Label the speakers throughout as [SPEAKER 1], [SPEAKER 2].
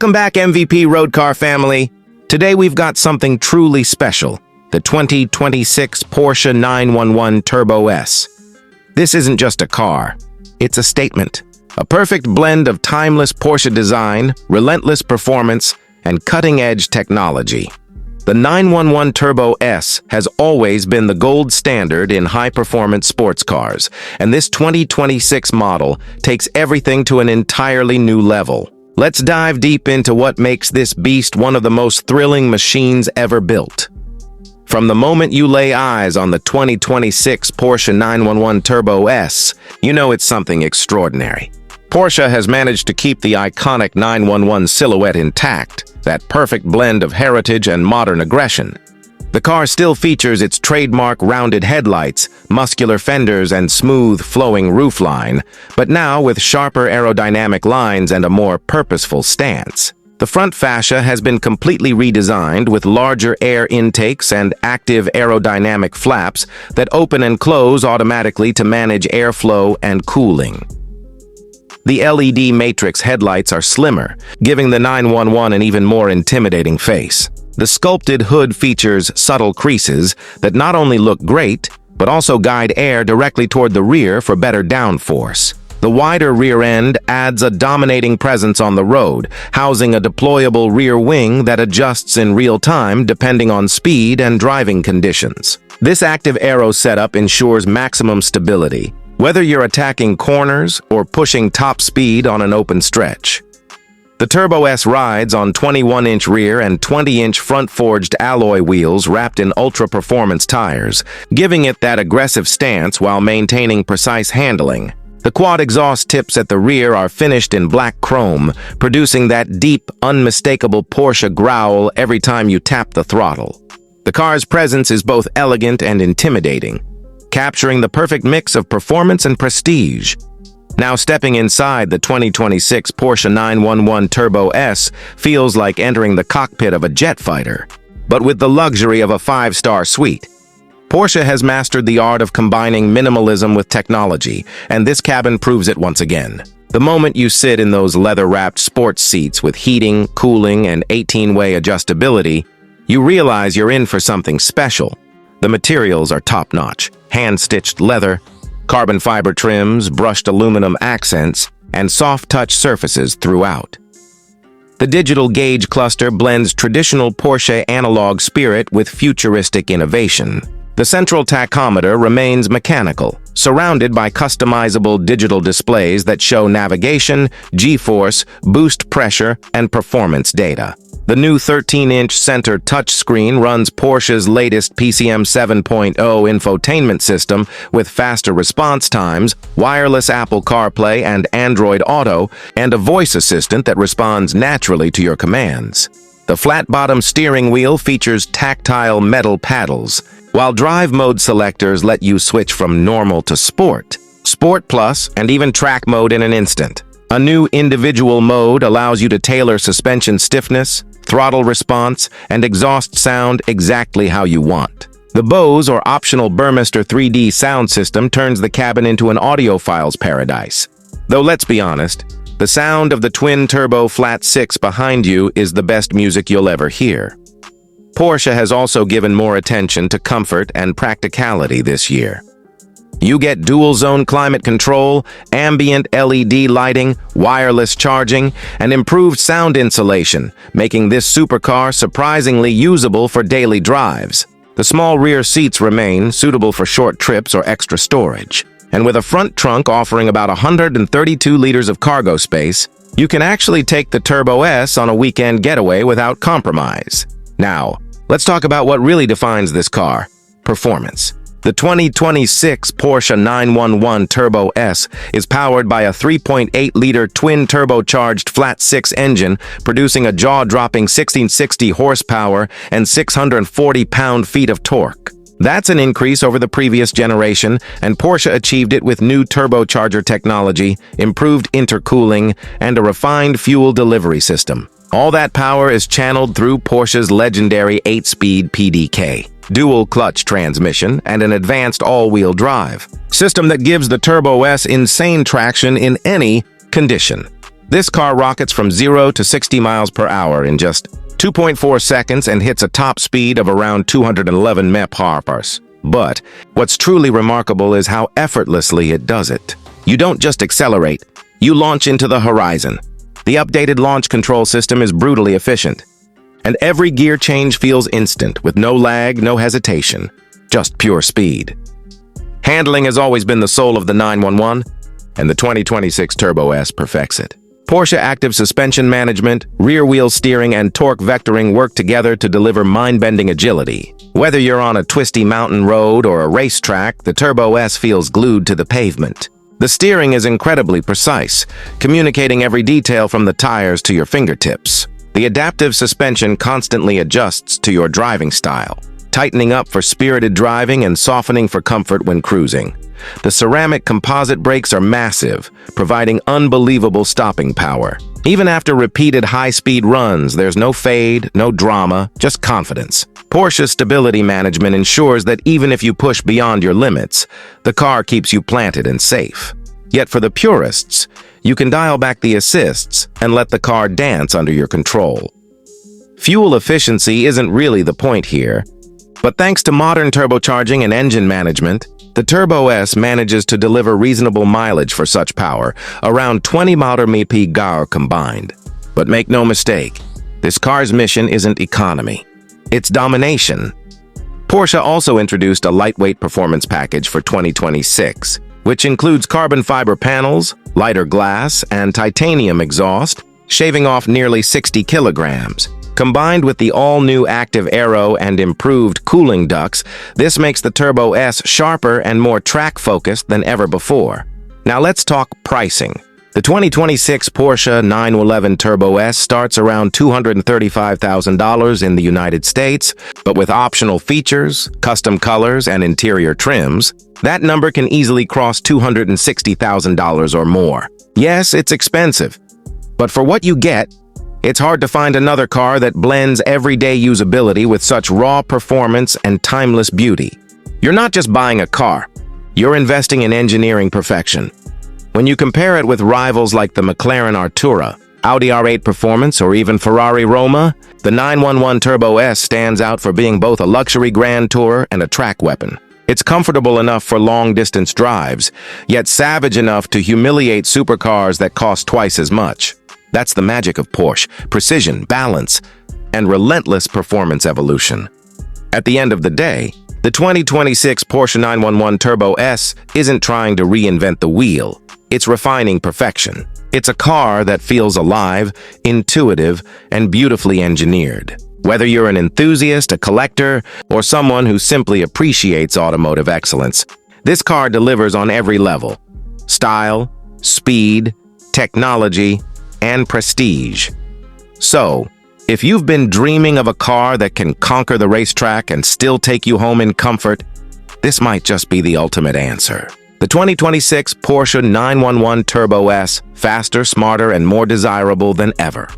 [SPEAKER 1] Welcome back, MVP Road Car family. Today we've got something truly special, the 2026 Porsche 911 Turbo S. This isn't just a car, it's a statement. A perfect blend of timeless Porsche design, relentless performance, and cutting-edge technology. The 911 Turbo S has always been the gold standard in high-performance sports cars, and this 2026 model takes everything to an entirely new level. Let's dive deep into what makes this beast one of the most thrilling machines ever built. From the moment you lay eyes on the 2026 Porsche 911 Turbo S, you know it's something extraordinary. Porsche has managed to keep the iconic 911 silhouette intact, that perfect blend of heritage and modern aggression. The car still features its trademark rounded headlights, muscular fenders, and smooth, flowing roofline, but now with sharper aerodynamic lines and a more purposeful stance. The front fascia has been completely redesigned with larger air intakes and active aerodynamic flaps that open and close automatically to manage airflow and cooling. The LED matrix headlights are slimmer, giving the 911 an even more intimidating face. The sculpted hood features subtle creases that not only look great, but also guide air directly toward the rear for better downforce. The wider rear end adds a dominating presence on the road, housing a deployable rear wing that adjusts in real time depending on speed and driving conditions. This active aero setup ensures maximum stability, whether you're attacking corners or pushing top speed on an open stretch. The Turbo S rides on 21-inch rear and 20-inch front-forged alloy wheels wrapped in ultra-performance tires, giving it that aggressive stance while maintaining precise handling. The quad exhaust tips at the rear are finished in black chrome, producing that deep, unmistakable Porsche growl every time you tap the throttle. The car's presence is both elegant and intimidating, capturing the perfect mix of performance and prestige. Now stepping inside the 2026 Porsche 911 Turbo S feels like entering the cockpit of a jet fighter, but with the luxury of a 5-star suite. Porsche has mastered the art of combining minimalism with technology, and this cabin proves it once again. The moment you sit in those leather-wrapped sports seats with heating, cooling, and 18-way adjustability, you realize you're in for something special. The materials are top-notch, hand-stitched leather, carbon fiber trims, brushed aluminum accents, and soft-touch surfaces throughout. The digital gauge cluster blends traditional Porsche analog spirit with futuristic innovation. The central tachometer remains mechanical, surrounded by customizable digital displays that show navigation, G-force, boost pressure, and performance data. The new 13-inch center touchscreen runs Porsche's latest PCM 7.0 infotainment system with faster response times, wireless Apple CarPlay and Android Auto, and a voice assistant that responds naturally to your commands. The flat-bottom steering wheel features tactile metal paddles, while drive mode selectors let you switch from normal to Sport, Sport Plus, and even track mode in an instant. A new individual mode allows you to tailor suspension stiffness, throttle response, and exhaust sound exactly how you want. The Bose or optional Burmester 3D sound system turns the cabin into an audiophile's paradise. Though let's be honest, the sound of the twin-turbo flat 6 behind you is the best music you'll ever hear. Porsche has also given more attention to comfort and practicality this year. You get dual-zone climate control, ambient LED lighting, wireless charging, and improved sound insulation, making this supercar surprisingly usable for daily drives. The small rear seats remain suitable for short trips or extra storage. And with a front trunk offering about 132 liters of cargo space, you can actually take the Turbo S on a weekend getaway without compromise. Now, let's talk about what really defines this car: performance. The 2026 Porsche 911 Turbo S is powered by a 3.8-liter twin-turbocharged flat-6 engine, producing a jaw-dropping 1660 horsepower and 640 pound-feet of torque. That's an increase over the previous generation, and Porsche achieved it with new turbocharger technology, improved intercooling, and a refined fuel delivery system. All that power is channeled through Porsche's legendary 8-speed PDK, dual-clutch transmission, and an advanced all-wheel drive system that gives the Turbo S insane traction in any condition. This car rockets from 0 to 60 miles per hour in just 2.4 seconds and hits a top speed of around 211 mph. But what's truly remarkable is how effortlessly it does it. You don't just accelerate, you launch into the horizon. The updated launch control system is brutally efficient, and every gear change feels instant, with no lag, no hesitation, just pure speed. Handling has always been the soul of the 911, and the 2026 Turbo S perfects it. Porsche active suspension management, rear-wheel steering, and torque vectoring work together to deliver mind-bending agility. Whether you're on a twisty mountain road or a racetrack, the Turbo S feels glued to the pavement. The steering is incredibly precise, communicating every detail from the tires to your fingertips. The adaptive suspension constantly adjusts to your driving style, tightening up for spirited driving and softening for comfort when cruising. The ceramic composite brakes are massive, providing unbelievable stopping power. Even after repeated high-speed runs, there's no fade, no drama, just confidence. Porsche's stability management ensures that even if you push beyond your limits, the car keeps you planted and safe. Yet for the purists, you can dial back the assists and let the car dance under your control. Fuel efficiency isn't really the point here, but thanks to modern turbocharging and engine management, the Turbo S manages to deliver reasonable mileage for such power, around 20 mph combined. But make no mistake, this car's mission isn't economy, it's domination. Porsche also introduced a lightweight performance package for 2026, which includes carbon fiber panels, lighter glass, and titanium exhaust, shaving off nearly 60 kilograms. Combined with the all-new active aero and improved cooling ducts, this makes the Turbo S sharper and more track-focused than ever before. Now let's talk pricing. The 2026 Porsche 911 Turbo S starts around $235,000 in the United States, but with optional features, custom colors, and interior trims, that number can easily cross $260,000 or more. Yes, it's expensive, but for what you get, it's hard to find another car that blends everyday usability with such raw performance and timeless beauty. You're not just buying a car, you're investing in engineering perfection. When you compare it with rivals like the McLaren Artura, Audi R8 Performance, or even Ferrari Roma, the 911 Turbo S stands out for being both a luxury grand tour and a track weapon. It's comfortable enough for long-distance drives, yet savage enough to humiliate supercars that cost twice as much. That's the magic of Porsche: precision, balance, and relentless performance evolution. At the end of the day, the 2026 Porsche 911 Turbo S isn't trying to reinvent the wheel. It's refining perfection. It's a car that feels alive, intuitive, and beautifully engineered. Whether you're an enthusiast, a collector, or someone who simply appreciates automotive excellence, this car delivers on every level: style, speed, technology, and prestige. So, if you've been dreaming of a car that can conquer the racetrack and still take you home in comfort, this might just be the ultimate answer. The 2026 Porsche 911 Turbo S, faster, smarter, and more desirable than ever.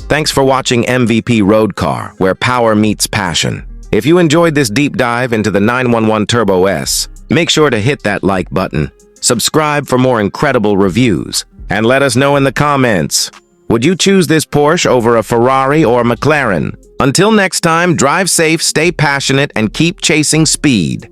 [SPEAKER 1] Thanks for watching MVP Road Car, where power meets passion. If you enjoyed this deep dive into the 911 Turbo S, make sure to hit that like button, subscribe for more incredible reviews, and let us know in the comments, would you choose this Porsche over a Ferrari or McLaren? Until next time, drive safe, stay passionate, and keep chasing speed.